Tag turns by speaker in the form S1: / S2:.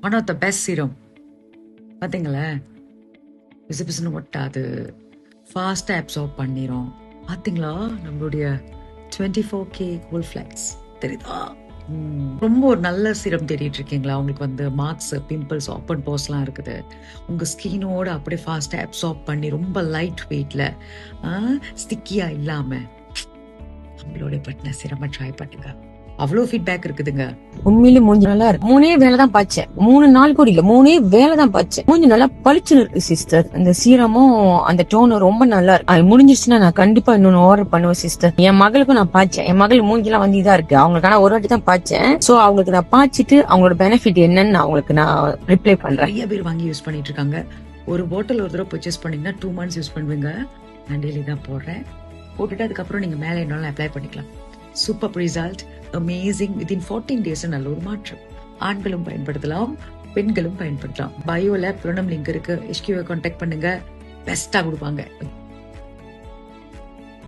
S1: One of the best serum. பார்த்தீங்களா, பிசு பிசுன்னு ஒட்டாது, ஃபாஸ்ட்டாக அப்சார்ப் பண்ணிடும். பார்த்தீங்களா நம்மளுடைய 24K கோல்ட் ஃபிளாக்ஸ் தெரியுதா? ரொம்ப ஒரு நல்ல சீரம் தேடிட்டு இருக்கீங்களா? உங்களுக்கு வந்து மார்க்ஸ், பிம்பிள்ஸ், ஓப்பன் போஸ்லாம் இருக்குது. உங்க ஸ்கினோட அப்படியே ஃபாஸ்டா அப்சார்ப் பண்ணி ரொம்ப லைட் வெயிட்ல ஸ்டிக்கியா இல்லாம நம்மளோட பட்டின சீரமா ட்ரை பண்ணுங்க. அவ்வளவு ஃபீட்பேக் இருக்குதுங்க.
S2: உண்மையிலே மூஞ்சி நல்லா இருக்கு. 3 வேலை தான் பாய்ச்சேன். 3 நாள் கூட இல்ல, 3 வேலை தான் பாய்ச்சேன். மூஞ்சி நல்லா பளிச்சுன்னு இருக்கு சிஸ்டர். அந்த சீரமும் அந்த டோனும் ரொம்ப நல்லா இருக்கு. அது முடிஞ்சிருச்சுன்னா நான் கண்டிப்பா இன்னொன்னு ஆர்டர் பண்ணுவேன் சிஸ்டர். என் மகளுக்கும் நான் பாய்ச்சேன். என் மகள் மூஞ்சிலாம் வந்து இதா இருக்கு. அவங்களுக்கான ஒரு வாட்டி தான் பாய்ச்சேன். சோ அவங்களுக்கு நான் பாய்ச்சிட்டு அவங்களோட பெனிஃபிட் என்னன்னு அவங்களுக்கு நான் ரிப்ளை பண்றேன்.
S1: நிறைய பேர் வாங்கி யூஸ் பண்ணிட்டு இருக்காங்க. ஒரு பாட்டில் ஒரு தடவை பர்ச்சேஸ் பண்ணீங்கன்னா 2 months யூஸ் பண்ணுவீங்க. நான் டெய்லி தான் போடுறேன். போட்டுட்டு அதுக்கப்புறம் நீங்க மேலே என்னாலும் அப்ளை பண்ணிக்கலாம். Super result, amazing. Within 14 days நல்ல ஒரு மாற்றம். ஆண்களும் பயன்படுத்தலாம், பெண்களும் பயன்படுத்தலாம். பயோல புரணம் லிங்க் இருக்கு. HQ கான்டாக்ட் பண்ணுங்க, பெஸ்டா கொடுப்பாங்க.